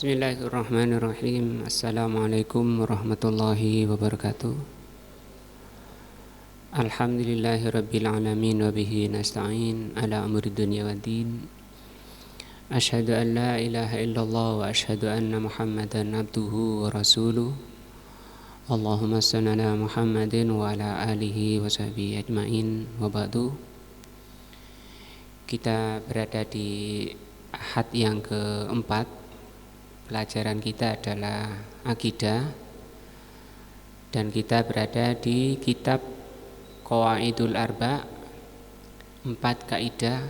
Bismillahirrahmanirrahim. Assalamualaikum warahmatullahi wabarakatuh. Alhamdulillahirabbil alamin wa bihi nasta'in ala amri dunya waddin. Asyhadu an la ilaha illallah wa asyhadu anna Muhammadan abduhu wa rasuluh. Allahumma shalli ala Muhammadin wa ala alihi wa sahbihi ajmain. Wa ba'du. Kita berada di ahad yang keempat. Pelajaran kita adalah akidah, dan kita berada di kitab Qawaidul Arba', 4 kaidah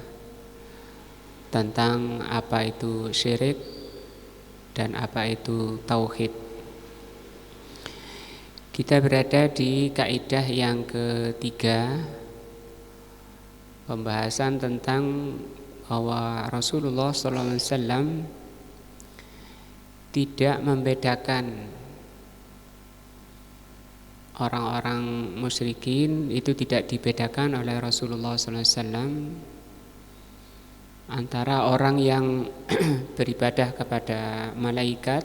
tentang apa itu syirik dan apa itu tauhid. Kita berada di kaidah yang ketiga, pembahasan tentang bahwa Rasulullah SAW tidak membedakan orang-orang musyrikin, itu tidak dibedakan oleh Rasulullah SAW antara orang yang beribadah kepada malaikat,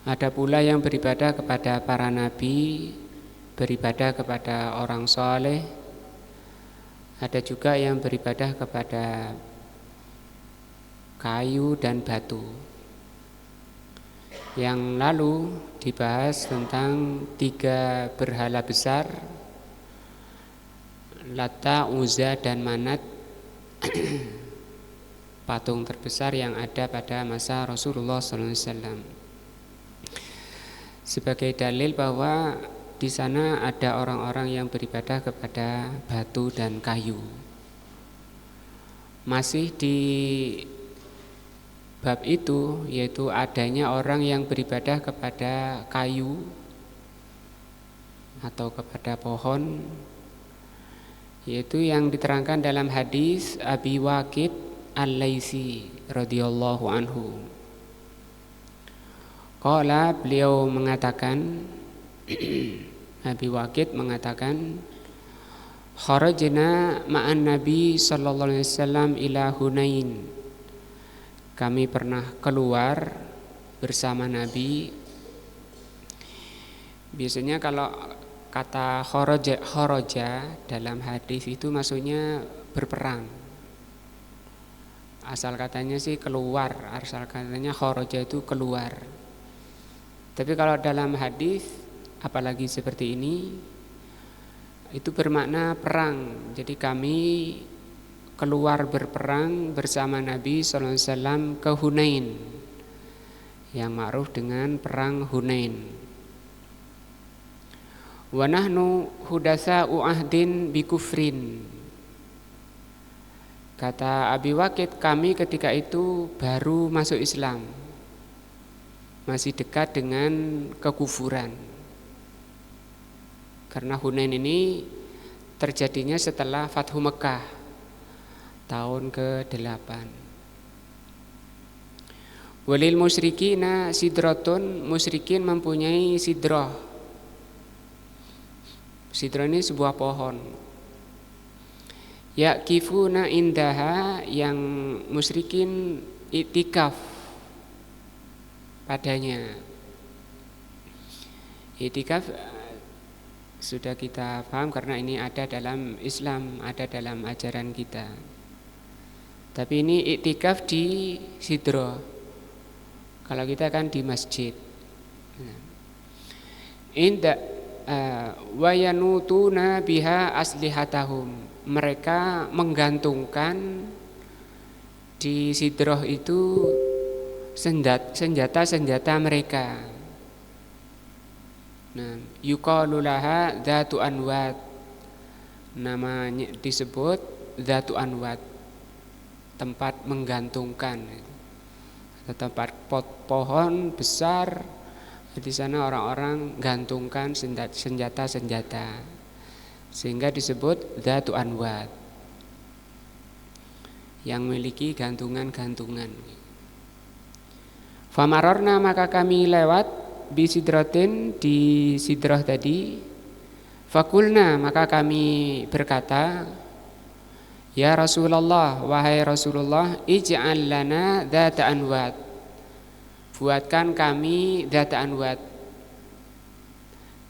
ada pula yang beribadah kepada para nabi, beribadah kepada orang soleh, ada juga yang beribadah kepada kayu dan batu. Yang lalu dibahas tentang 3 berhala besar, Lata, Uzza, dan Manat, patung terbesar yang ada pada masa Rasulullah SAW, sebagai dalil bahwa di sana ada orang-orang yang beribadah kepada batu dan kayu. Masih di bab itu, yaitu adanya orang yang beribadah kepada kayu atau kepada pohon, yaitu yang diterangkan dalam hadis Abi Waqid Al-Laitsi radhiyallahu anhu. Qala, beliau mengatakan, Abi Waqid mengatakan, kharajna ma'an Nabi sallallahu alaihi wasallam ila Hunain. Kami pernah keluar bersama Nabi. Biasanya kalau kata kharaja dalam hadis itu maksudnya berperang. Asal katanya sih keluar, asal katanya kharaja itu keluar. Tapi kalau dalam hadis, apalagi seperti ini, itu bermakna perang. Jadi kami keluar berperang bersama Nabi SAW ke Hunain, yang ma'ruf dengan perang Hunain. Wa nahnu hudatsa'u ahdin bi kufrin. Kata Abi Waqid, kami ketika itu baru masuk Islam, masih dekat dengan kekufuran. Karena Hunain ini terjadinya setelah Fathu Mekah tahun ke-8. Walil musyrikina sidratun, musyrikin mempunyai sidrah. Sidrah ini sebuah pohon. Yaqifuna indaha, yang musyrikin iktikaf padanya. Iktikaf sudah kita paham karena ini ada dalam Islam, ada dalam ajaran kita. Tapi ini iktikaf di sidro. Kalau kita kan di masjid. Inda wayanutuna biha aslihatahum. Mereka menggantungkan di sidroh itu senjata-senjata mereka. Nah, yuqalu laha dzatu anwat. Namanya disebut dzatu anwat, tempat menggantungkan, atau tempat pohon besar. Di sana orang-orang gantungkan senjata-senjata, sehingga disebut dzatu anwat, yang memiliki gantungan-gantungan. Famarorna, maka kami lewat bisidratin, di sidrah tadi. Fakulna, maka kami berkata, ya Rasulullah, wahai Rasulullah, ij'al lana dzata anwat, buatkan kami dzat anwat,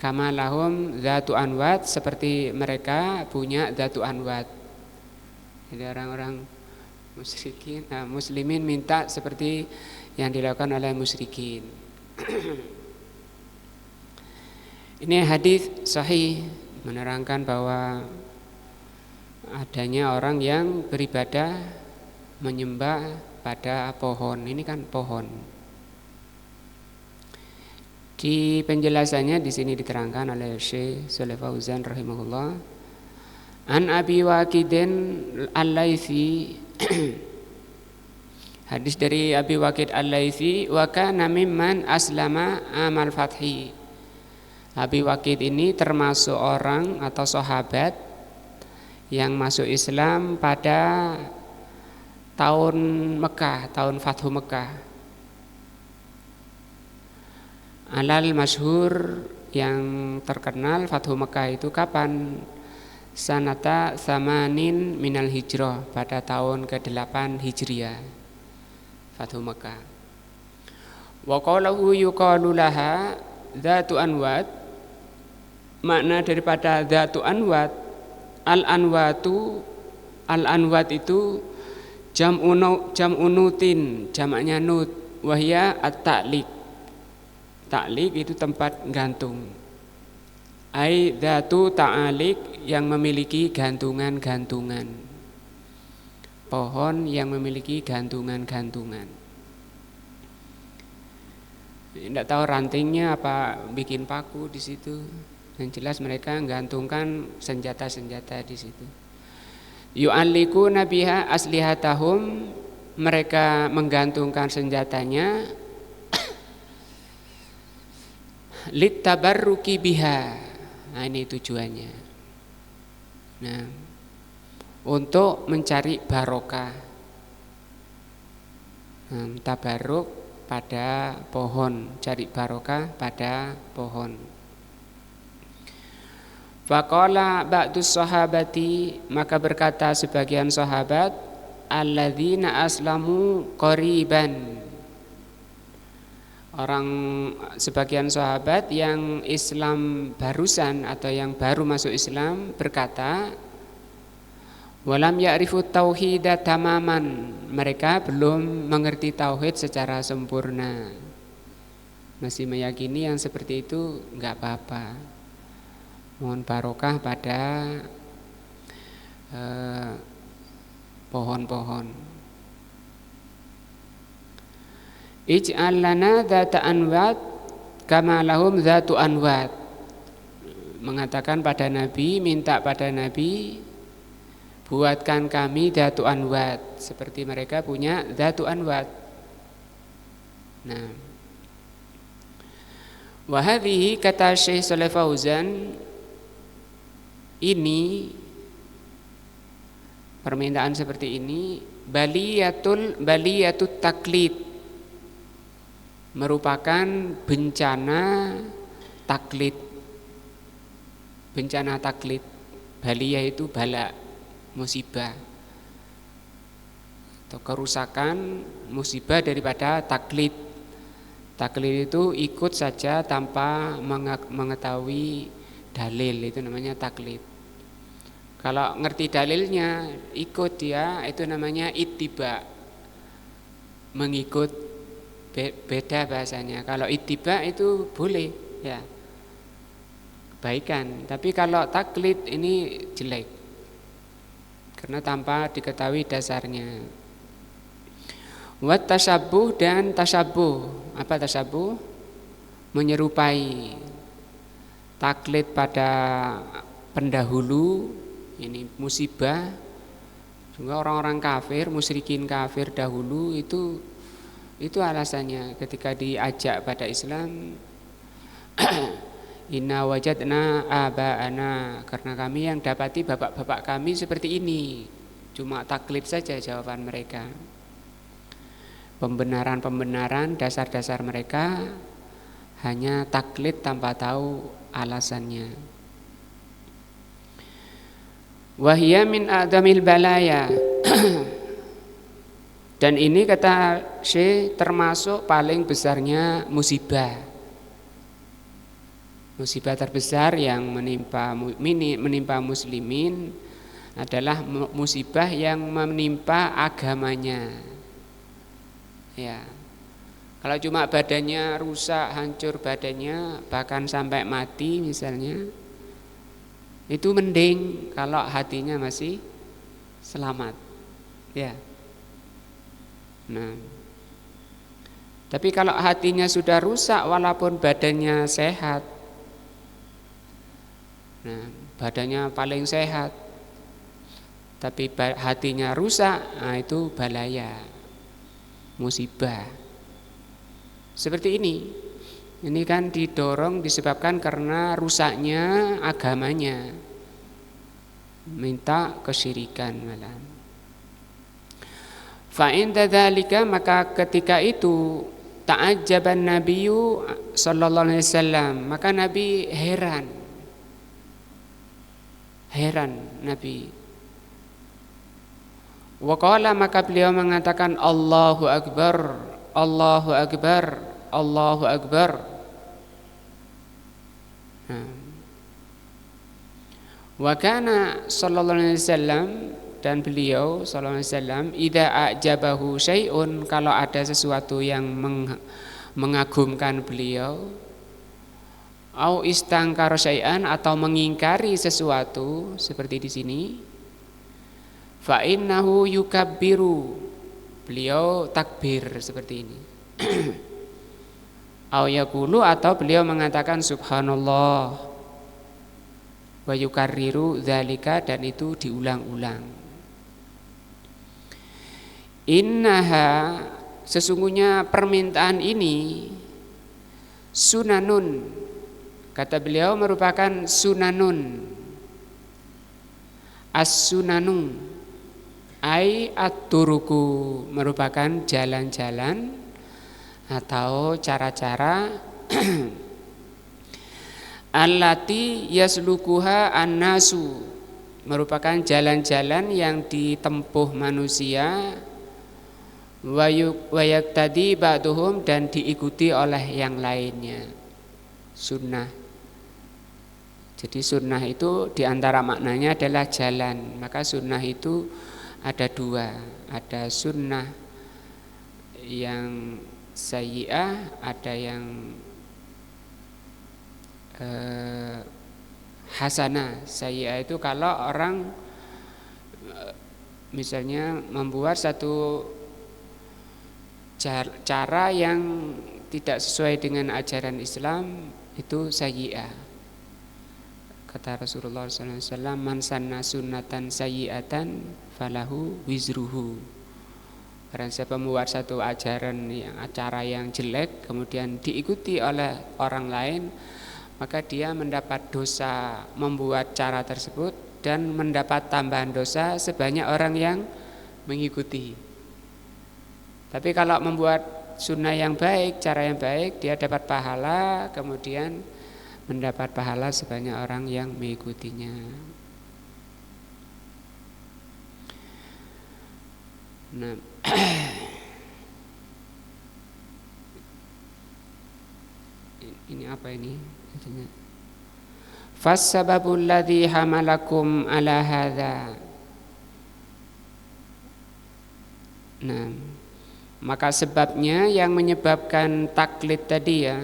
kama lahum dzatu anwat, seperti mereka punya dzatu anwat. Jadi orang-orang musyrikin, muslimin minta seperti yang dilakukan oleh musyrikin. Ini hadis sahih menerangkan bahwa adanya orang yang beribadah menyembah pada pohon. Ini kan pohon. Di penjelasannya di sini diterangkan oleh Syekh Shalih Fauzan rahimahullah, an Abi Waqidin Al-Laitsi, hadis dari Abi Waqid Al-Laitsi, wa kana mimman aslama amal fathi. Abi Waqid ini termasuk orang atau sahabat yang masuk Islam pada tahun Mekah, tahun Fathu Mekah. Alal masyhur, yang terkenal Fathu Mekah itu kapan? Sanata tsamanin minal hijrah, pada tahun ke-8 Hijriah, Fathu Mekah. Wa qalahu yuqalu laha dzatu anwat, makna daripada dzatu anwat, al-anwat itu jam'unutin, jamaknya nut, wahya at-ta'liq. Ta'liq itu tempat gantung. Ai dzatu ta'aliq, yang memiliki gantungan-gantungan. Pohon yang memiliki gantungan-gantungan. Tidak tahu rantingnya apa bikin paku di situ. Yang jelas mereka menggantungkan senjata-senjata di situ. Yu'alliku nabiha aslihatahum, mereka menggantungkan senjatanya littabarruki biha. Nah, ini tujuannya. Nah, untuk mencari barokah. Tabarruk pada pohon, cari barokah pada pohon. Faqala ba'dus sahabati, maka berkata sebagian sahabat, alladzina aslamu qariban, orang sebagian sahabat yang Islam barusan atau yang baru masuk Islam berkata, walam ya'rifu tauhida tamaman, mereka belum mengerti tauhid secara sempurna, masih meyakini yang seperti itu enggak apa-apa, mohon barokah pada pohon-pohon. Ij'al lana dzata anwat kama lahum dzatu anwat, mengatakan pada Nabi, minta pada Nabi, buatkan kami dzatu anwat seperti mereka punya dzatu anwat. Nah, wa hadhihi, kata Syekh Shalih Fauzan, ini permintaan seperti ini baliyatut taklid, merupakan bencana taklid. Bencana taklid, baliyah itu bala, musibah atau kerusakan, musibah daripada taklid. Taklid itu ikut saja tanpa mengetahui dalil, itu namanya taklid. Kalau ngerti dalilnya, ikut dia, itu namanya ittiba, mengikut. Beda bahasanya. Kalau ittiba itu boleh, ya, kebaikan. Tapi kalau taklid ini jelek, karena tanpa diketahui dasarnya. Wat tasabbuh, dan tasabbuh. Apa tasabbuh? Menyerupai. Taklid pada pendahulu, ini musibah. Juga orang-orang kafir, musyrikin kafir dahulu itu alasannya ketika diajak pada Islam, inna wajadna aba'ana, karena kami yang dapati bapak-bapak kami seperti ini. Cuma taklid saja jawaban mereka. Pembenaran-pembenaran dasar-dasar mereka hanya taklid tanpa tahu alasannya. Wahya min a'damil balaya, Dan ini kata Syekh termasuk paling besarnya musibah. Musibah terbesar yang menimpa muslimin adalah musibah yang menimpa agamanya. Ya. Kalau cuma badannya rusak, hancur badannya, bahkan sampai mati misalnya, itu mending kalau hatinya masih selamat. Ya. Nah, tapi kalau hatinya sudah rusak walaupun badannya sehat, nah badannya paling sehat, tapi hatinya rusak, nah itu balaya, musibah. Seperti ini kan didorong disebabkan karena rusaknya agamanya, minta kesyirikan malah. Fa'inda dzalika, maka ketika itu ta'ajjaban nabiyyu sallallahu alaihi wasallam, maka Nabi heran Nabi. Wa qala, maka beliau mengatakan Allahu akbar, Allahu akbar, Allahu akbar. Wa kana sallallahu alaihi wasallam, dan beliau sallallahu alaihi wasallam idza ajabahu syai'un, kalau ada sesuatu yang mengagumkan beliau, au istangkara syai'an, atau mengingkari sesuatu seperti di sini, fa innahu yukabbiru, beliau takbir seperti ini. Au yaqulu, atau beliau mengatakan subhanallah, wa yukarriru dzalika, dan itu diulang-ulang. Innaha, sesungguhnya permintaan ini sunanun, kata beliau merupakan sunanun. As-sunanu ai at-turuku, merupakan jalan-jalan atau cara-cara allati yaslukuha an-nasu, merupakan jalan-jalan yang ditempuh manusia, wayak tadi ba'duhum, dan diikuti oleh yang lainnya. Sunnah. Jadi sunnah itu diantara maknanya adalah jalan. Maka sunnah itu ada dua. Ada sunnah yang sayyi'ah, ada yang hasanah. Sayyi'ah itu kalau orang misalnya membuat satu cara yang tidak sesuai dengan ajaran Islam, itu sayyi'ah. Kata Rasulullah SAW, man sanna sunnatan sayyi'atan falahu wizruhu. Barang siapa membuat satu acara yang jelek kemudian diikuti oleh orang lain, maka dia mendapat dosa membuat cara tersebut dan mendapat tambahan dosa sebanyak orang yang mengikuti. Tapi kalau membuat sunnah yang baik, cara yang baik, dia dapat pahala, kemudian mendapat pahala sebanyak orang yang mengikutinya. Nah, ini apa ini? Fassababul ladzi hamalakum ala hadza. Nah, maka sebabnya yang menyebabkan taklid tadi ya,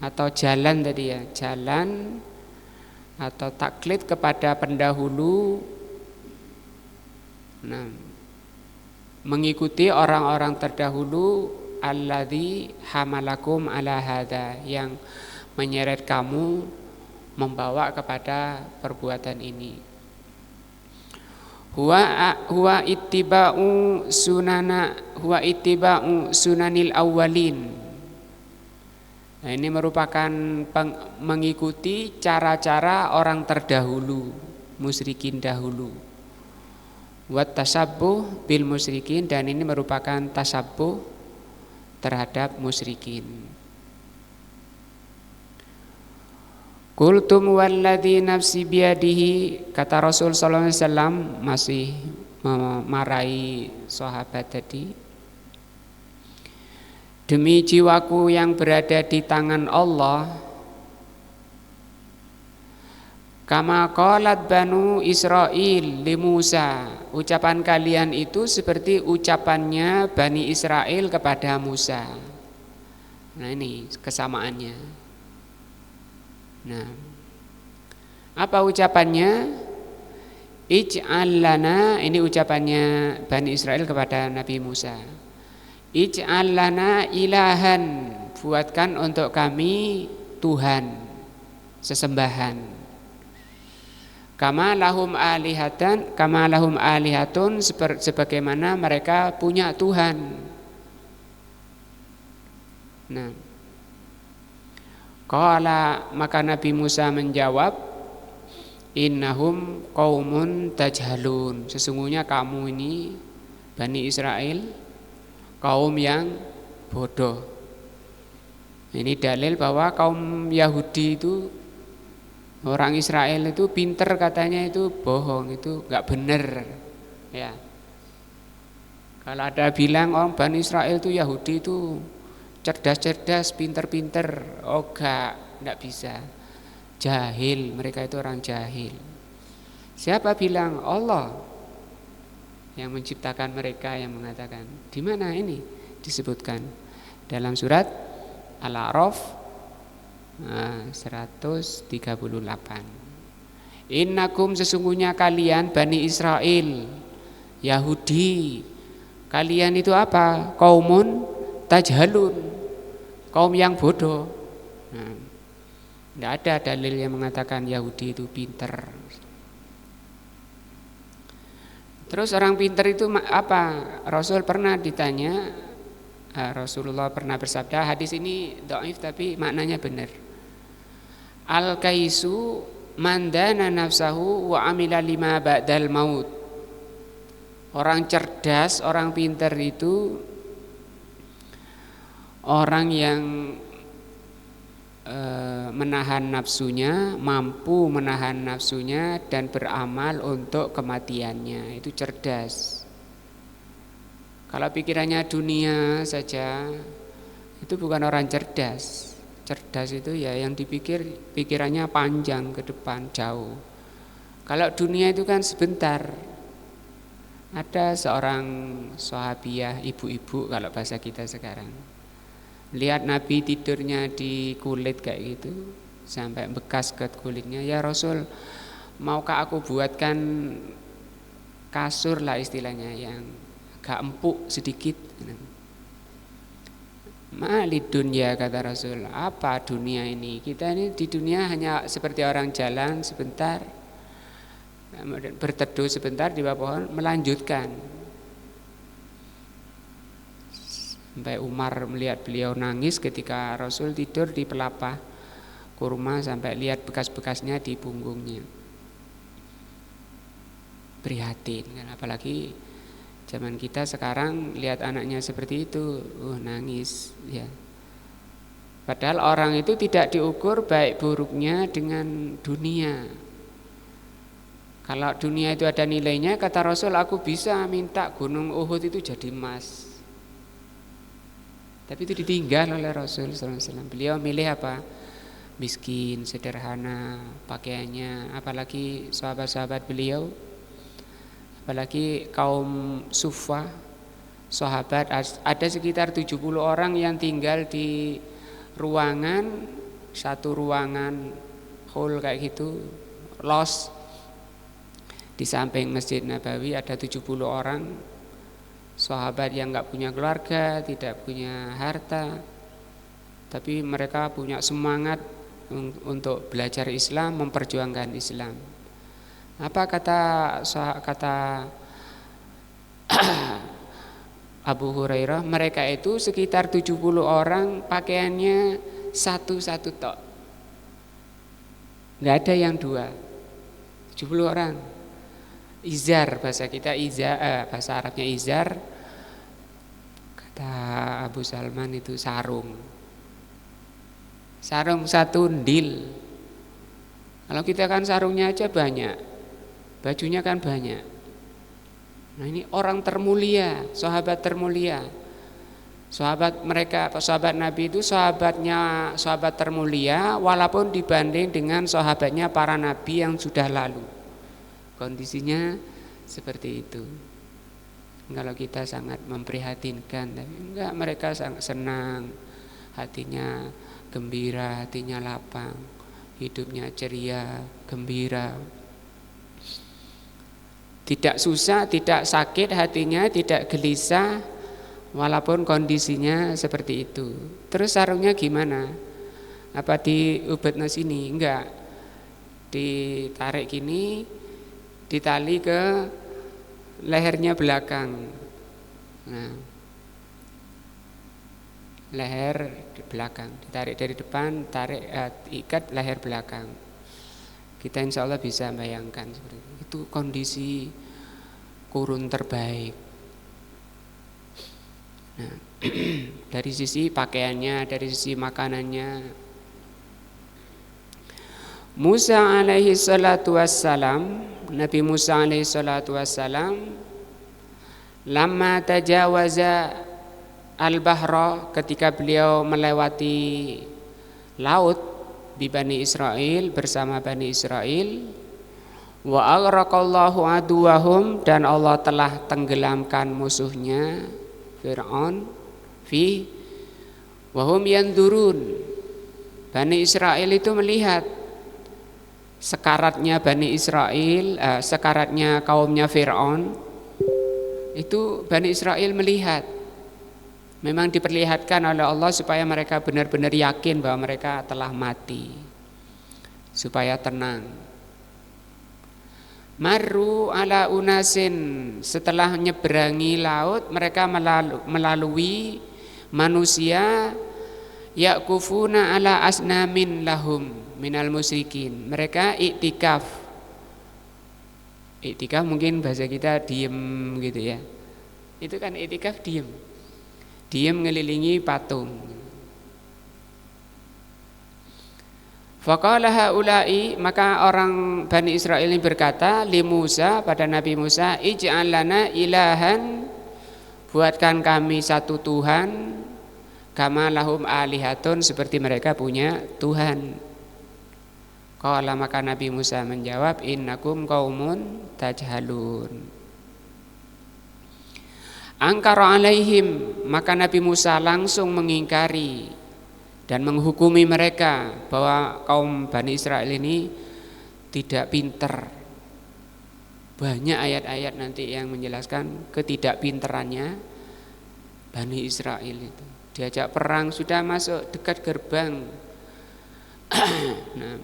atau jalan tadi ya, jalan atau taklid kepada pendahulu, nah, mengikuti orang-orang terdahulu, alladzi hamalakum ala hadza, yang menyeret kamu membawa kepada perbuatan ini. Huwa ittiba'u sunanil awwalin. Nah, ini merupakan mengikuti cara-cara orang terdahulu, musyrikin dahulu. Wa tasabbuh bil musyrikin, dan ini merupakan tasabbuh terhadap musyrikin. Qultum walladzi nafsi biyadihi, kata Rasul sallallahu alaihi wasallam masih memarahi sahabat tadi. Demi jiwaku yang berada di tangan Allah, kama qalat Banu Israil li Musa, ucapan kalian itu seperti ucapannya Bani Israel kepada Musa. Nah, ini kesamaannya. Nah, apa ucapannya? Ij'al lana, ini ucapannya Bani Israel kepada Nabi Musa. Ij'al lana ilahan, buatkan untuk kami Tuhan, sesembahan. Kama lahum alihatun, sebagaimana mereka punya Tuhan. Nah, qala, maka Nabi Musa menjawab, innahum qaumun tajhalun, sesungguhnya kamu ini Bani Israel kaum yang bodoh. Ini dalil bahwa kaum Yahudi itu, orang Israel itu pinter, katanya itu bohong, itu enggak benar. Ya. Kalau ada bilang orang Bani Israel itu Yahudi itu cerdas-cerdas, pinter-pinter, oh enggak bisa. Jahil, mereka itu orang jahil. Siapa bilang? Allah yang menciptakan mereka, yang mengatakan. Di mana ini disebutkan? Dalam surat Al-A'raf 138. Innakum, sesungguhnya kalian Bani Israel, Yahudi, kalian itu apa? Qaumun tajhalun, kaum yang bodoh. Nah, tidak ada dalil yang mengatakan Yahudi itu pinter. Terus orang pinter itu apa? Rasul pernah ditanya, Rasulullah pernah bersabda, hadis ini dhaif tapi maknanya benar. Al-kaisu mandana nafsahu wa amila lima ba'dal maut. Orang cerdas, orang pinter itu orang yang menahan nafsunya, mampu menahan nafsunya dan beramal untuk kematiannya. Itu cerdas. Kalau pikirannya dunia saja, itu bukan orang cerdas. Cerdas itu ya yang dipikir, pikirannya panjang ke depan, jauh. Kalau dunia itu kan sebentar. Ada seorang sahabiah, ibu-ibu kalau bahasa kita sekarang, lihat Nabi tidurnya di kulit kayak gitu, sampai bekas ke kulitnya. Ya Rasul, maukah aku buatkan kasur lah istilahnya, yang agak empuk sedikit. Ma'lid dunya, kata Rasul, apa dunia ini? Kita ini di dunia hanya seperti orang jalan sebentar, berteduh sebentar di bawah pohon, melanjutkan. Sampai Umar melihat beliau nangis ketika Rasul tidur di pelepah kurma, sampai lihat bekas-bekasnya di punggungnya. Prihatin kan, apalagi zaman kita sekarang lihat anaknya seperti itu, nangis ya. Padahal orang itu tidak diukur baik buruknya dengan dunia. Kalau dunia itu ada nilainya, kata Rasul, aku bisa minta gunung Uhud itu jadi emas. Tapi itu ditinggal oleh Rasul SAW. Beliau milih apa? Miskin, sederhana pakaiannya. Apalagi sahabat-sahabat beliau, apalagi kaum Suffah, sahabat, ada sekitar 70 orang yang tinggal di ruangan, satu ruangan hall kayak gitu, los. Di samping Masjid Nabawi ada 70 orang sahabat yang enggak punya keluarga, tidak punya harta, tapi mereka punya semangat untuk belajar Islam, memperjuangkan Islam. Apa kata Abu Hurairah, mereka itu sekitar 70 orang pakaiannya satu-satu tok, enggak ada yang dua. 70 orang. Izar, bahasa kita izar, bahasa Arabnya izar. Kata Abu Salman itu sarung. Sarung satu ndil. Kalau kita kan sarungnya aja banyak, bajunya kan banyak. Nah ini orang termulia, sahabat termulia. Sahabat mereka, sahabat Nabi itu sahabat termulia walaupun dibanding dengan sahabatnya para nabi yang sudah lalu. Kondisinya seperti itu. Kalau kita sangat memprihatinkan, tapi enggak, mereka sangat senang, hatinya gembira, hatinya lapang, hidupnya ceria, gembira. Tidak susah, tidak sakit hatinya, tidak gelisah, walaupun kondisinya seperti itu. Terus sarungnya gimana? Apa diubetna sini? Enggak. Ditarik gini, ditali ke lehernya belakang. Nah, leher di belakang, ditarik dari depan, ikat leher belakang. Kita insya Allah bisa bayangkan seperti itu. Itu kondisi kurun terbaik. Nah, dari sisi pakaiannya, dari sisi makanannya. Musa alaihi salatu wassalam, Nabi Musa alaihi salatu wassalam, lamma tajawaza al-bahra, ketika beliau melewati laut bi Bani Israel, bersama Bani Israel, wa aghraqallahu aduwahum, dan Allah telah tenggelamkan musuhnya Fir'aun fi wahum yandurun. Bani Israel itu melihat sekaratnya Bani Israel, sekaratnya kaumnya Fir'aun. Itu Bani Israel melihat, memang diperlihatkan oleh Allah supaya mereka benar-benar yakin bahwa mereka telah mati, supaya tenang. Marru ala unasin, setelah menyeberangi laut mereka melalui manusia yakufuna ala asnamin lahum minal musyrikin. Mereka iktikaf. Iktikaf mungkin bahasa kita diem gitu ya. Itu kan iktikaf diem. Diem ngelilingi patung. Faqala haula'i, maka orang Bani Israel ini berkata li Musa, pada Nabi Musa, ij'al lana ilahan, buatkan kami satu Tuhan, kama lahum alihatun, seperti mereka punya Tuhan. Qala, maka Nabi Musa menjawab, innakum qaumun tajhalun. Angkara alaihim, maka Nabi Musa langsung mengingkari dan menghukumi mereka bahwa kaum Bani Israel ini tidak pinter. Banyak ayat-ayat nanti yang menjelaskan ketidakpinterannya Bani Israel itu. Diajak perang sudah masuk dekat gerbang. Nah,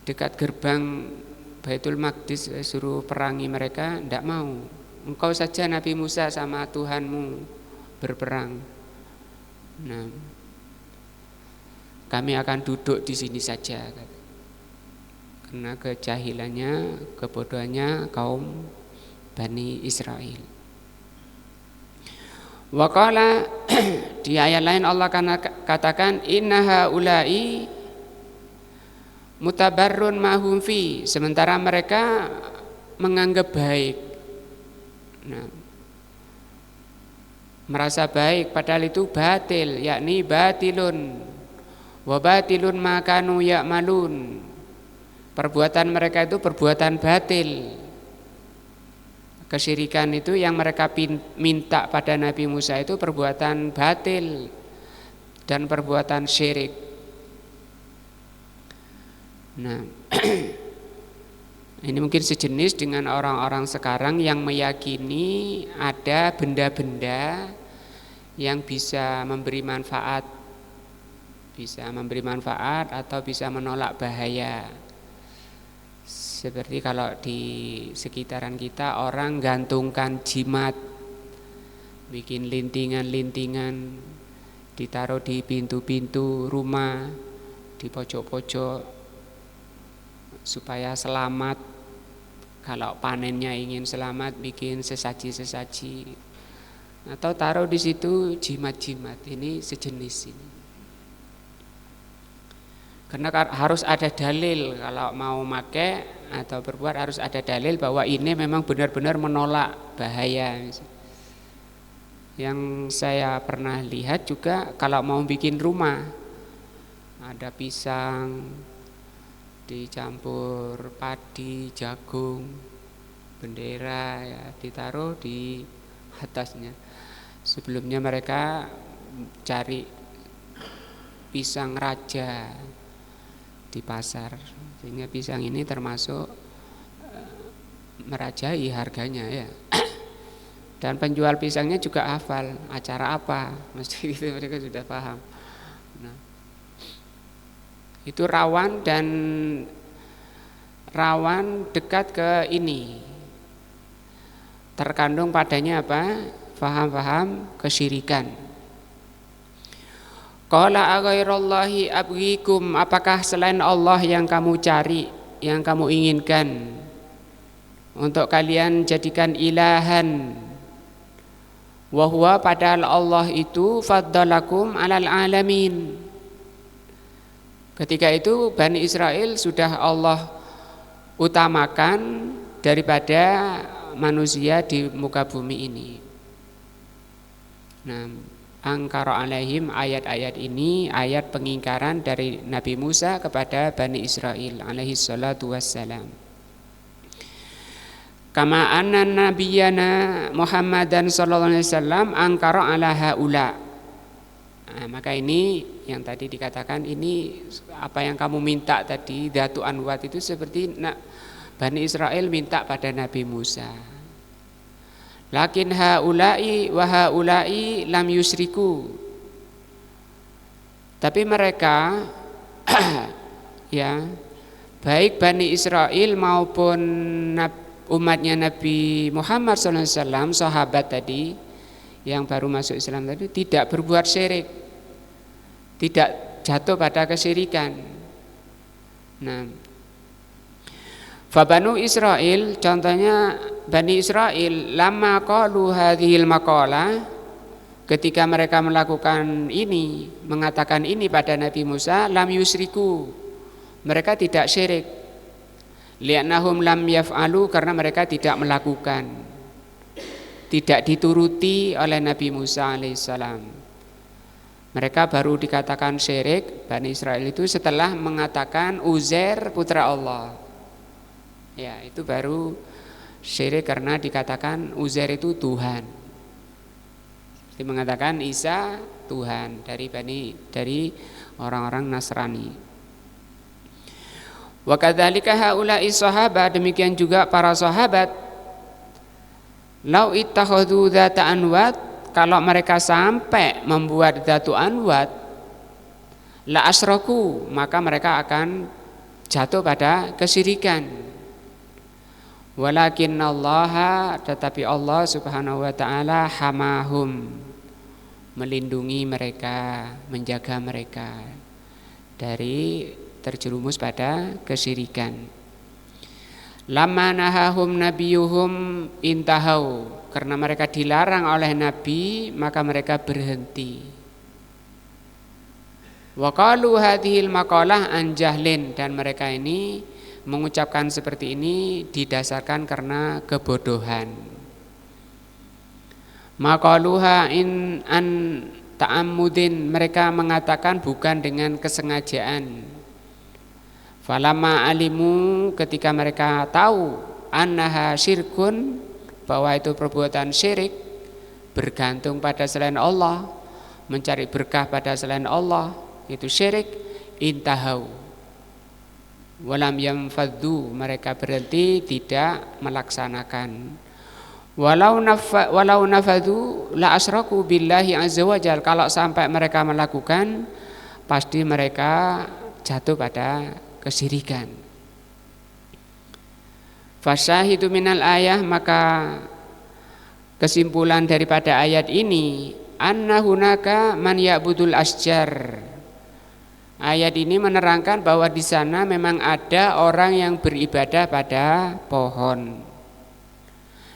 dekat gerbang Baitul Maqdis, suruh perangi mereka, tidak mau. Engkau saja Nabi Musa sama Tuhanmu berperang. Nah, kami akan duduk di sini saja, karena kejahilannya, kebodohannya kaum Bani Israel. Waqala, di ayat lain Allah katakan innaha ulai mutabarrun mahum fi, sementara mereka menganggap baik. Nah, merasa baik padahal itu batil, yakni batilun wa batilun ma kanu ya'malun. Perbuatan mereka itu perbuatan batil. Kesyirikan itu yang mereka minta pada Nabi Musa itu perbuatan batil dan perbuatan syirik. Nah, ini mungkin sejenis dengan orang-orang sekarang yang meyakini ada benda-benda yang bisa memberi manfaat atau bisa menolak bahaya. Seperti kalau di sekitaran kita orang gantungkan jimat, bikin lintingan-lintingan, ditaruh di pintu-pintu rumah, di pojok-pojok, supaya selamat. Kalau panennya ingin selamat, bikin sesaji-sesaji, atau taruh di situ jimat-jimat. Ini sejenis ini. Karena harus ada dalil kalau mau pakai atau berbuat, harus ada dalil bahwa ini memang benar-benar menolak bahaya. Yang saya pernah lihat juga kalau mau bikin rumah, ada pisang dicampur padi, jagung, bendera ya, ditaruh di atasnya. Sebelumnya mereka cari pisang raja di pasar, sehingga pisang ini termasuk merajai harganya ya. Dan penjual pisangnya juga hafal acara apa, mesti gitu, mereka sudah paham. Nah, itu rawan dekat ke ini, terkandung padanya apa? Faham-faham kesyirikan. Qala aghairallahi abghikum, apakah selain Allah yang kamu cari, yang kamu inginkan untuk kalian jadikan ilahan? Wa huwa, padahal Allah itu faddalakum alal alamin. Ketika itu Bani Israel sudah Allah utamakan daripada manusia di muka bumi ini. Nah, angkara alaihim, ayat-ayat ini ayat pengingkaran dari Nabi Musa kepada Bani Israel alaihi salatu wassalam. Kama anna nabiyana Muhammadan sallallahu alaihi wasallam angkara ala haula. Nah, maka ini yang tadi dikatakan, ini apa yang kamu minta tadi, Datu Anwat, itu seperti Bani Israel minta pada Nabi Musa. Lakin haula'i wa haula'i lam yusriku. Tapi mereka ya, baik Bani Israel maupun umatnya Nabi Muhammad SAW, sahabat tadi yang baru masuk Islam tadi, tidak berbuat syirik, tidak jatuh pada kesyirikan. Nah, Fabanu Israel, contohnya Bani Israel, lama qalu hadhil maqalah, ketika mereka melakukan ini, mengatakan ini pada Nabi Musa, lam yusriku, mereka tidak syirik. Li'annahum lam yaf'alu, karena mereka tidak melakukan, tidak dituruti oleh Nabi Musa alaihissalam. Mereka baru dikatakan syirik, Bani Israel itu, setelah mengatakan Uzair putra Allah. Ya, itu baru syirik karena dikatakan Uzair itu Tuhan. Seperti mengatakan Isa Tuhan dari orang-orang Nasrani. Wa kadzalika haula'i sahabat, demikian juga para sahabat, lau ittakhadhu dzata anwat, kalau mereka sampai membuat dzatu anwat, la asyraku, maka mereka akan jatuh pada kesyirikan. Walakinallaha, tetapi Allah Subhanahu wa taala hamahum, melindungi mereka, menjaga mereka dari terjerumus pada kesyirikan. Lama nahahum nabiyuhum intahau, karena mereka dilarang oleh Nabi, maka mereka berhenti. Wa qalu hadhil maqalah an jahlin, dan mereka ini mengucapkan seperti ini didasarkan karena kebodohan. Maqaluha in an ta'ammudin, mereka mengatakan bukan dengan kesengajaan. Falamma alimu, ketika mereka tahu, annaha syirkun, bahwa itu perbuatan syirik, bergantung pada selain Allah, mencari berkah pada selain Allah, itu syirik, intahau walam yamfaddu, mereka berhenti, tidak melaksanakan. Walau nafadu la asyraku billahi azza wajal, kalau sampai mereka melakukan, pasti mereka jatuh pada kesyirikan. Fasyahidu minal ayah, maka kesimpulan daripada ayat ini, anna hunaka man ya'budul asjar. Ayat ini menerangkan bahwa di sana memang ada orang yang beribadah pada pohon.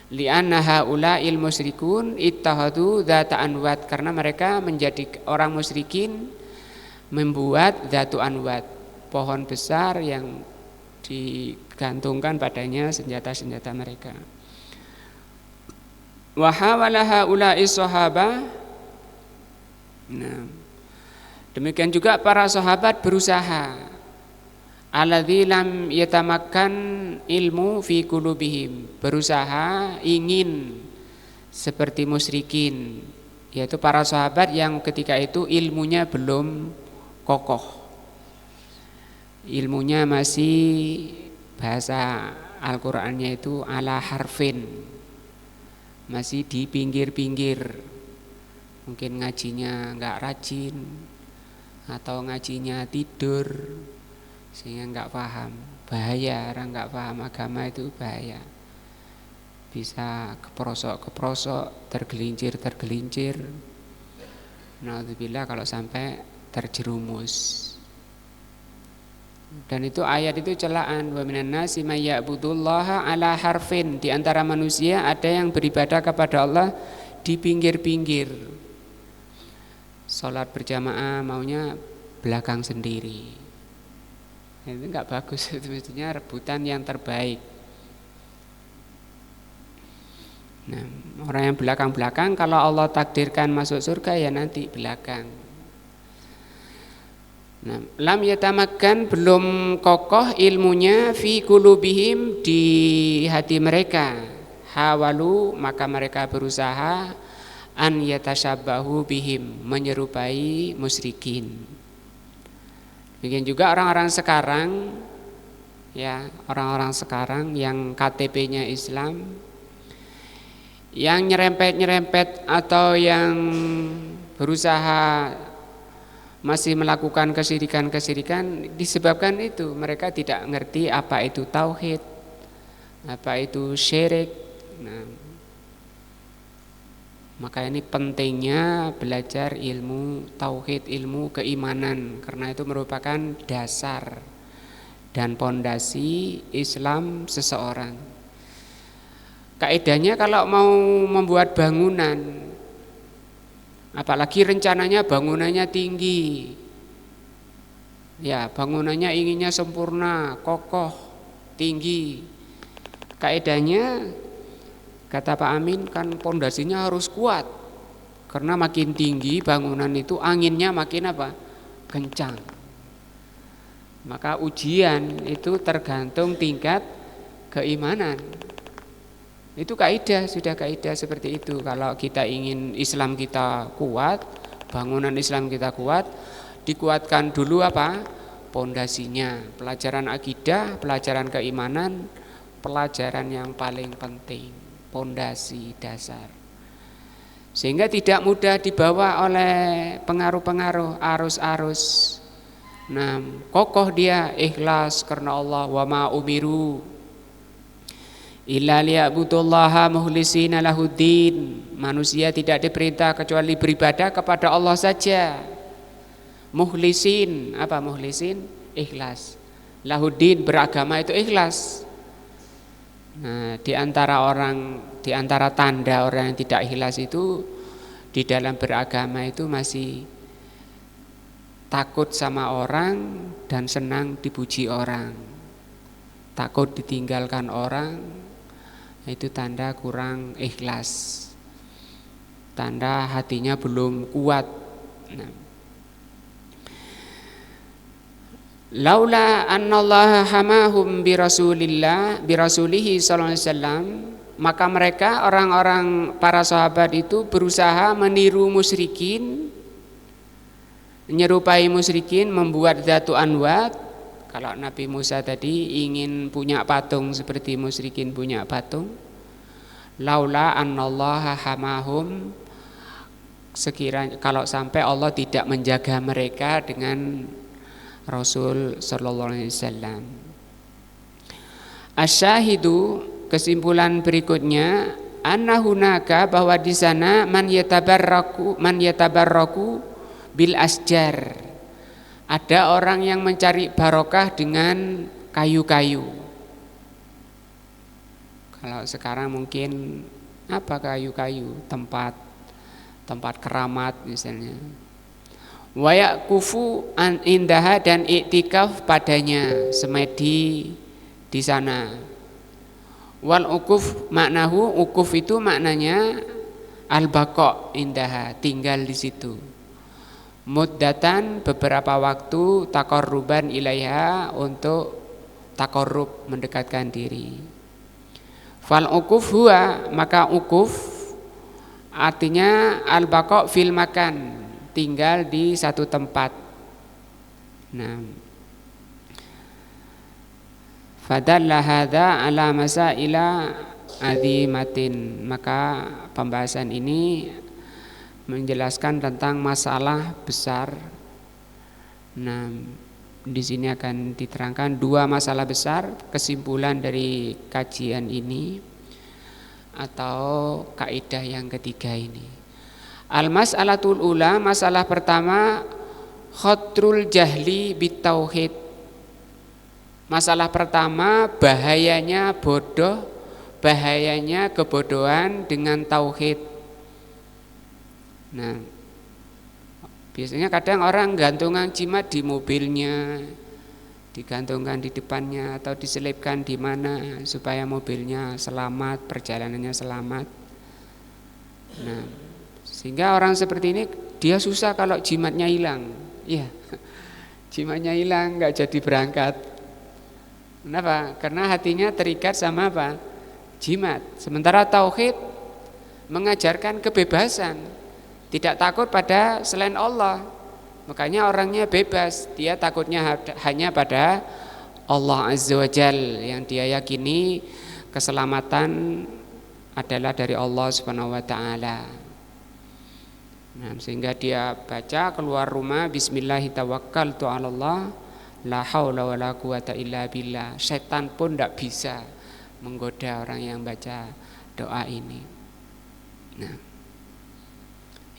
Li'anna haula'il musyrikun ittahadu dzata anwat, karena mereka menjadi orang musyrikin membuat dzatu anwat. pohon besar yang digantungkan padanya senjata-senjata mereka. Wa hawala haula'i sahaba. Nah, demikian juga para sahabat berusaha. Alladzi lam yatamakkan ilmu fi qulubihim, berusaha ingin seperti musyrikin, yaitu para sahabat yang ketika itu ilmunya belum kokoh. Ilmunya masih bahasa Al-Qur'annya itu ala harfin. Masih di pinggir-pinggir. Mungkin ngajinya enggak rajin atau ngajinya tidur sehingga enggak paham. Bahaya, orang enggak paham agama itu bahaya. Bisa keprosok, tergelincir. Naudzubillah kalau sampai terjerumus. Dan itu ayat itu celaan, wa minan nasi may ya'budullaha ala harfin, di antara manusia ada yang beribadah kepada Allah di pinggir-pinggir. Salat berjamaah maunya belakang sendiri. Itu enggak bagus, itu mestinya rebutan yang terbaik. Nah, orang yang belakang-belakang kalau Allah takdirkan masuk surga ya nanti belakang. Nah, lam yatamakkan, belum kokoh ilmunya fi qulubihim, di hati mereka. Hawalu, maka mereka berusaha an yatashabbahu bihim, menyerupai musyrikin. Demikian juga orang-orang sekarang, ya, orang-orang sekarang yang KTP-nya Islam, yang nyerempet-nyerempet atau yang berusaha masih melakukan kesyirikan-kesyirikan disebabkan itu mereka tidak ngerti apa itu tauhid, apa itu syirik. Nah, maka ini pentingnya belajar ilmu tauhid, ilmu keimanan, karena itu merupakan dasar dan pondasi Islam seseorang. Kaidahnya kalau mau membuat bangunan, apalagi rencananya bangunannya tinggi, ya bangunannya inginnya sempurna, kokoh, tinggi, kaidahnya kata Pak Amin kan pondasinya harus kuat, karena makin tinggi bangunan itu anginnya makin apa? Kencang. Maka ujian itu tergantung tingkat keimanan. Itu kaidah, sudah kaidah seperti itu. Kalau kita ingin Islam kita kuat, bangunan Islam kita kuat, dikuatkan dulu apa? Pondasinya. Pelajaran akidah, pelajaran keimanan, pelajaran yang paling penting, pondasi dasar. Sehingga tidak mudah dibawa oleh pengaruh-pengaruh, arus-arus. Nah, kokoh dia, ikhlas karena Allah, wa ma umiru illa liya'budullaha mukhlisina lahuddin. Manusia tidak diperintah kecuali beribadah kepada Allah saja. Mukhlisin, apa mukhlisin? Ikhlas. Lahuddin, beragama itu ikhlas. Nah, di antara tanda orang yang tidak ikhlas itu di dalam beragama itu masih takut sama orang dan senang dipuji orang. Takut ditinggalkan orang, itu tanda kurang ikhlas, tanda hatinya belum kuat. Nah, laula annallaha hamahum birasulihi sallallahu alaihi wasallam, maka mereka orang-orang para sahabat itu berusaha meniru musyrikin, menyerupai musyrikin, membuat dzatu anwat. Kalau Nabi Musa tadi ingin punya patung seperti musyrikin punya patung. Laula annallaha hamahum, sekiranya kalau sampai Allah tidak menjaga mereka dengan Rasul sallallahu alaihi wasallam. Asyahidu, kesimpulan berikutnya, annahunaka, bahwa di sana man yatabarraku bil asjar. Ada orang yang mencari barokah dengan kayu-kayu. Kalau sekarang mungkin apa kayu-kayu? Tempat keramat misalnya. Wa yakufu an indaha dan iktikaf padanya, semedi di sana. Wal ukuf maknahu, ukuf itu maknanya al-baqa indaha, tinggal di situ. Muddatan beberapa waktu, taqarruban ilaiha untuk taqarrub mendekatkan diri. Fal ukuf huwa, maka ukuf artinya al-baqa fil makan, tinggal di satu tempat. Nah, fadalla hadza ala masaila azimatin, maka pembahasan ini menjelaskan tentang masalah besar. Nah, di sini akan diterangkan dua masalah besar, kesimpulan dari kajian ini atau kaidah yang ketiga ini. Al-mas'alatul ula, masalah pertama, khatrul jahli bitauhid. Masalah pertama, bahayanya bodoh, bahayanya kebodohan dengan tauhid. Nah, biasanya kadang orang gantungan jimat di mobilnya, digantungkan di depannya atau diselipkan di mana supaya mobilnya selamat, perjalanannya selamat. Nah, sehingga orang seperti ini dia susah kalau jimatnya hilang. Iya, jimatnya hilang nggak jadi berangkat. Kenapa? Karena hatinya terikat sama apa? Jimat. Sementara tauhid mengajarkan kebebasan, tidak takut pada selain Allah. Makanya orangnya bebas, dia takutnya hanya pada Allah Azza wa Jal, yang dia yakini keselamatan adalah dari Allah Subhanahu wa taala. Nah, sehingga dia baca keluar rumah, bismillahi tawakkaltu 'alallah la haula wala quwata illa billah. Setan pun tidak bisa menggoda orang yang baca doa ini. Nah,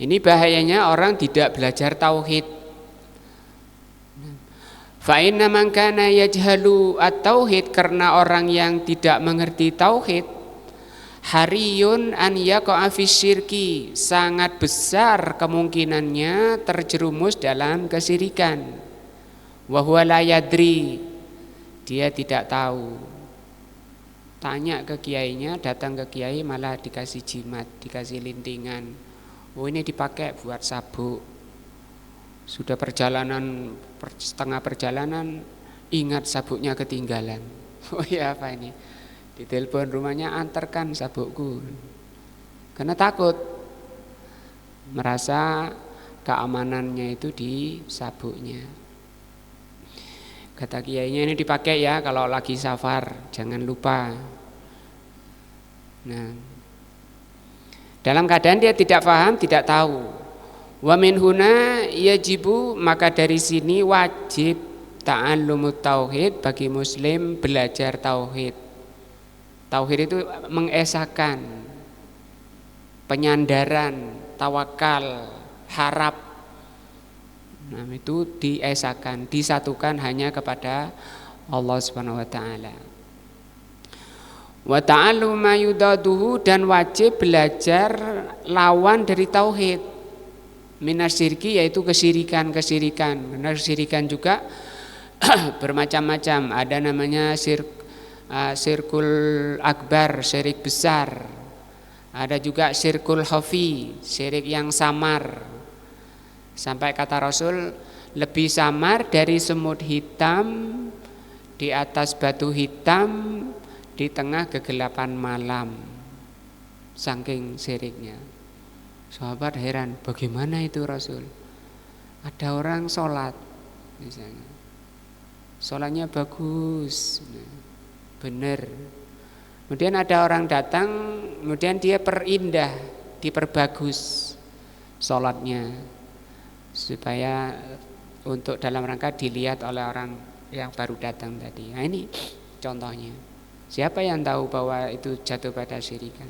ini bahayanya orang tidak belajar tauhid. Fa inna man kana yajhalu at-tauhid, karena orang yang tidak mengerti tauhid, hariyun an yaqa'a fi syirki, sangat besar kemungkinannya terjerumus dalam kesyirikan. Wa huwa la yadri, dia tidak tahu. Tanya ke kiainya, datang ke kiai malah dikasih jimat, dikasih lintingan. Oh, ini dipakai buat sabuk. Sudah perjalanan, setengah perjalanan, ingat sabuknya ketinggalan. Oh ya, apa ini? Ditelepon rumahnya, antarkan sabukku. Karena takut, merasa keamanannya itu di sabuknya. Kata kiainya, ini dipakai ya kalau lagi safar, jangan lupa. Nah, dalam keadaan dia tidak paham, tidak tahu. Wa min huna yajibu, maka dari sini wajib ta'allumut tauhid, bagi muslim belajar tauhid. Tauhid itu mengesahkan, penyandaran, tawakal, harap. Nah, itu diesahkan, disatukan hanya kepada Allah Subhanahu wa taala. Wa ta'allum ma yudaduhu, dan wajib belajar lawan dari tauhid. Minasyirki, yaitu kesyirikan. Karena kesyirikan juga bermacam-macam. Ada namanya syirkul akbar, syirik besar. Ada juga syirkul khafi, syirik yang samar. Sampai kata Rasul, lebih samar dari semut hitam di atas batu hitam di tengah kegelapan malam. Saking syiriknya. Sahabat heran, bagaimana itu Rasul? Ada orang sholat misalnya, sholatnya bagus, benar. Kemudian ada orang datang, kemudian dia perindah, diperbagus sholatnya, supaya untuk dalam rangka dilihat oleh orang yang baru datang tadi. Nah, ini contohnya. Siapa yang tahu bahwa itu jatuh pada syirikan?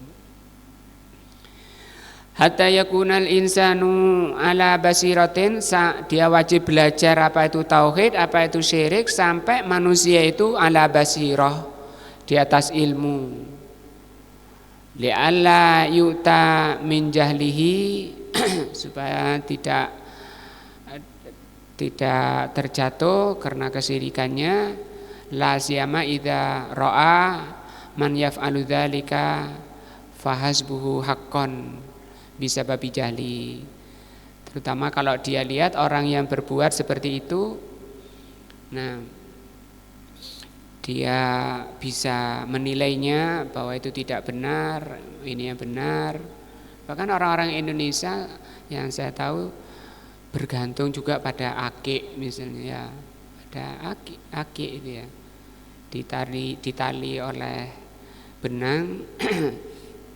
Hatta yakunal insanu ala basiratin, dia wajib belajar apa itu tauhid, apa itu syirik, sampai manusia itu ala basirah, di atas ilmu. Li'alla yu'ta min jahlihi, supaya tidak tidak terjatuh karena kesyirikannya. La siyama idza ra'a man yaf'alu dzalika fahasbuhu haqqan bisa babi jahli. Terutama kalau dia lihat orang yang berbuat seperti itu, nah dia bisa menilainya bahwa itu tidak benar, ini yang benar. Bahkan orang-orang Indonesia yang saya tahu bergantung juga pada akik misalnya ya. Ada akik itu ya. Ditali oleh benang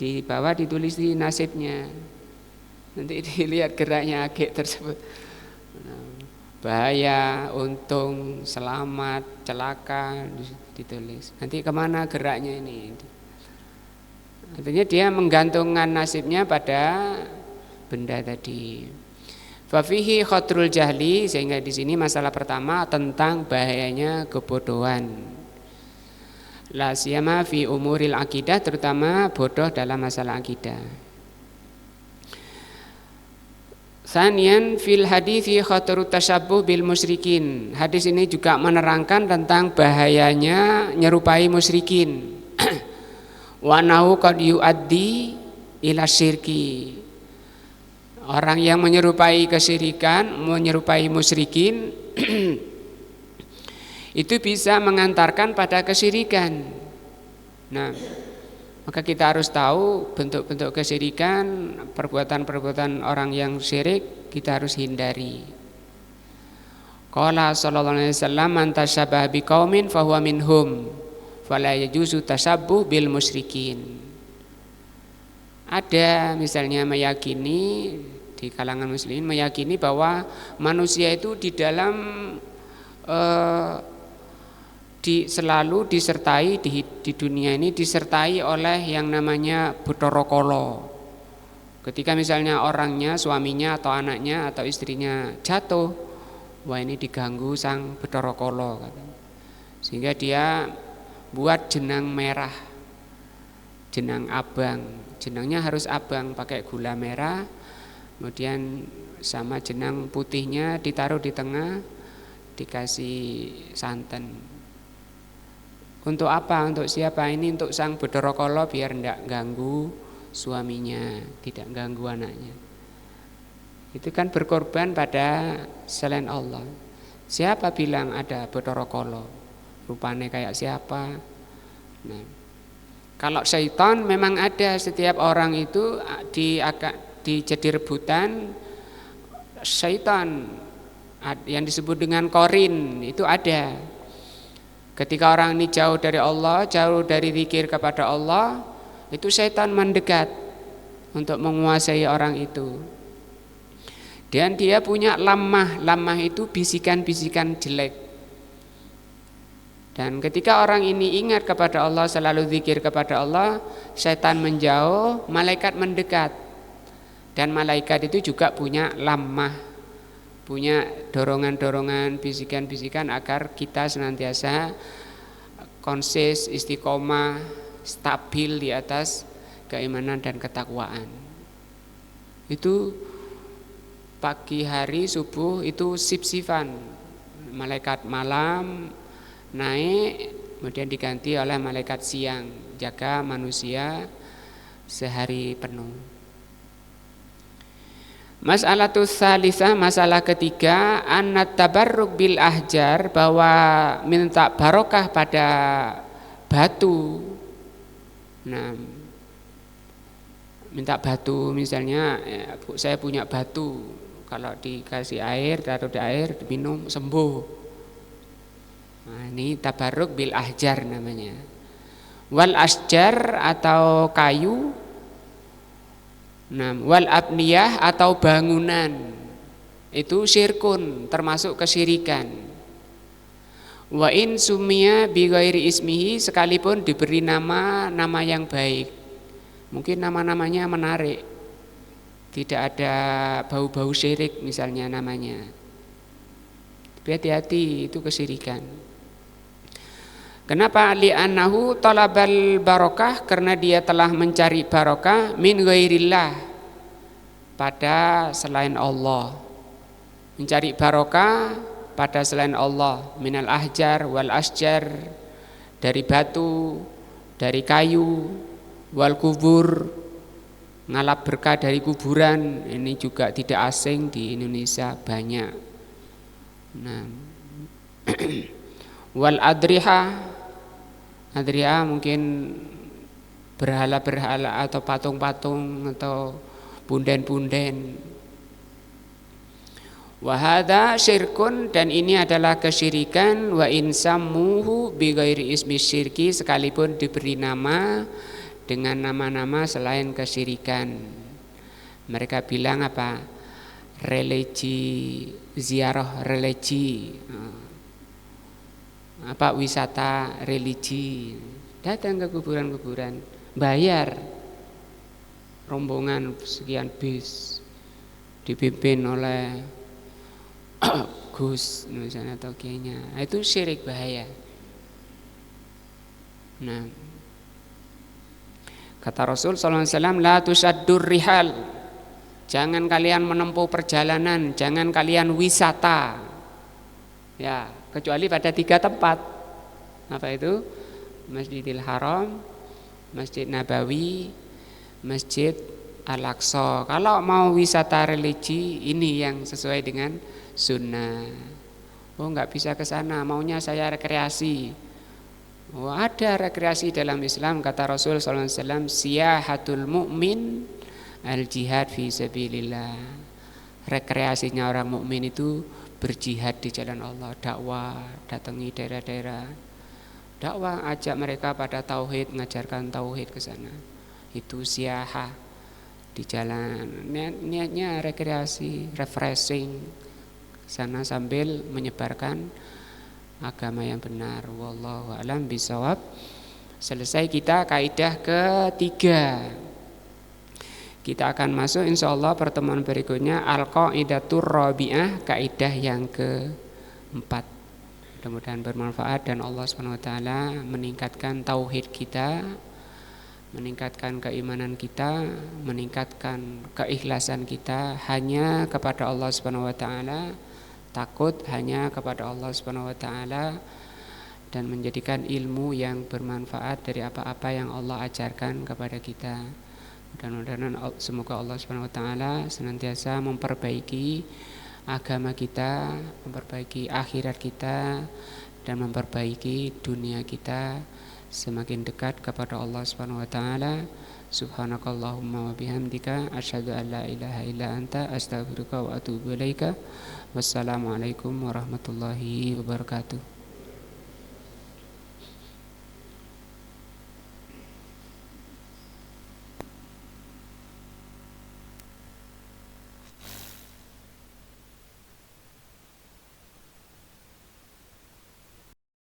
di bawah ditulis di nasibnya. Nanti dilihat geraknya akik tersebut. Bahaya, untung, selamat, celaka ditulis. Nanti kemana geraknya ini? Artinya dia menggantungkan nasibnya pada benda tadi. Fafihi khatrul jahli, sehingga di sini masalah pertama tentang bahayanya kebodohan. La siyama fi umuril akidah, terutama bodoh dalam masalah akidah. Sanian fil hadithi khatarut tashabbuh bil musyrikin. Hadis ini juga menerangkan tentang bahayanya nyerupai musyrikin. Wa nahu qad yuaddi ila syirki. Orang yang menyerupai kesyirikan, menyerupai musyrikin itu bisa mengantarkan pada kesyirikan. Nah, maka kita harus tahu bentuk-bentuk kesyirikan, perbuatan-perbuatan orang yang syirik kita harus hindari. Qala sallallahu alaihi wasallam man tashabbaha biqaumin fahuwa minhum fala yajuzu tashabbuh bil musyrikin. Ada misalnya meyakini di kalangan muslimin meyakini bahwa manusia itu di dalam selalu disertai di dunia ini disertai oleh yang namanya Bathara Kala. Ketika misalnya orangnya, suaminya atau anaknya atau istrinya jatuh, wah ini diganggu sang Bathara Kala, sehingga dia buat jenang merah, jenang abang. Jenangnya harus abang pakai gula merah, kemudian sama jenang putihnya ditaruh di tengah, dikasih santan. Untuk apa? Untuk siapa? Ini untuk sang Bathara Kala biar tidak ganggu suaminya, tidak ganggu anaknya. Itu kan berkorban pada selain Allah. Siapa bilang ada Bathara Kala? Rupanya kayak siapa? Nah, kalau syaitan memang ada, setiap orang itu jadi rebutan syaitan yang disebut dengan korin itu ada. Ketika orang ini jauh dari Allah, jauh dari zikir kepada Allah, itu syaitan mendekat untuk menguasai orang itu. Dan dia punya lamah itu bisikan-bisikan jelek. Dan ketika orang ini ingat kepada Allah, selalu zikir kepada Allah, syaitan menjauh, malaikat mendekat. Dan malaikat itu juga punya lamah, punya dorongan-dorongan, bisikan-bisikan agar kita senantiasa konsis, istiqomah, stabil di atas keimanan dan ketakwaan. Itu pagi hari subuh itu sip-sipan, malaikat malam naik, kemudian diganti oleh malaikat siang, jaga manusia sehari penuh. Mas'alatus salisah, masalah ketiga, annat tabarruk bil ahjar, bahwa minta barokah pada batu. Nah, minta batu misalnya, saya punya batu, kalau dikasih air, taruh di air, diminum sembuh. Nah, ini tabarruk bil ahjar namanya. Wal asjar atau kayu. Nah, wal abniyah atau bangunan itu syirkun, termasuk kesyirikan. Wa in sumia bi ghairi ismihi, sekalipun diberi nama yang baik. Mungkin nama-namanya menarik, tidak ada bau-bau syirik misalnya namanya. Hati-hati, itu kesyirikan. Kenapa? Li'annahu talabal barokah, karena dia telah mencari barokah min ghairillah, pada selain Allah. mencari barokah pada selain Allah, minal ahjar wal asjar, dari batu, dari kayu, wal kubur, ngalap berkah dari kuburan. Ini juga tidak asing, di Indonesia banyak. Nah, wal adriha, adriha mungkin berhala-berhala atau patung-patung atau punden-punden. Wahada syirkun, dan ini adalah kesyirikan. Wa insammuhu bi ghairi ismi syirki, sekalipun diberi nama dengan nama-nama selain kesyirikan. Mereka bilang apa? Religi, ziarah religi, apa wisata religi. Datang ke kuburan-kuburan, bayar rombongan sekian bis dipimpin oleh Gus misalnya atau kiainya. Itu syirik, bahaya. Nah, kata Rasul sallallahu alaihi wasallam, la tusaddur rihal, jangan kalian menempuh perjalanan, jangan kalian wisata, ya, kecuali pada 3 tempat. Apa itu? Masjidil Haram, Masjid Nabawi, Masjid Al-Aqsa. Kalau mau wisata religi, ini yang sesuai dengan sunnah. Oh, nggak bisa ke sana, maunya saya rekreasi. Oh, ada rekreasi dalam Islam, kata Rasul sallallahu alaihi wasallam, siyahatul mu'min al-jihad fi sabilillah. Rekreasinya orang mukmin itu berjihad di jalan Allah, dakwah, datangi daerah-daerah, dakwah, ajak mereka pada tauhid, ngajarkan tauhid ke sana. Itu siyahah, di jalan, niatnya rekreasi, refreshing sana sambil menyebarkan agama yang benar. Wallahu a'lam bishawab. Selesai kita kaidah ketiga. Kita akan masuk insyaallah pertemuan berikutnya al-qaidatur rabi'ah, kaidah yang keempat. Mudah-mudahan bermanfaat dan Allah Subhanahu wa taala meningkatkan tauhid kita, meningkatkan keimanan kita, meningkatkan keikhlasan kita hanya kepada Allah Subhanahu wa taala, takut hanya kepada Allah Subhanahu wa taala, dan menjadikan ilmu yang bermanfaat dari apa-apa yang Allah ajarkan kepada kita. Mudah-mudahan semoga Allah Subhanahu wa taala senantiasa memperbaiki agama kita, memperbaiki akhirat kita, dan memperbaiki dunia kita semakin dekat kepada Allah Subhanahu wa taala. Subhanakallahumma wa bihamdika asyhadu an la ilaha illa anta astaghfiruka wa atubu ilaika. Wassalamualaikum warahmatullahi wabarakatuh.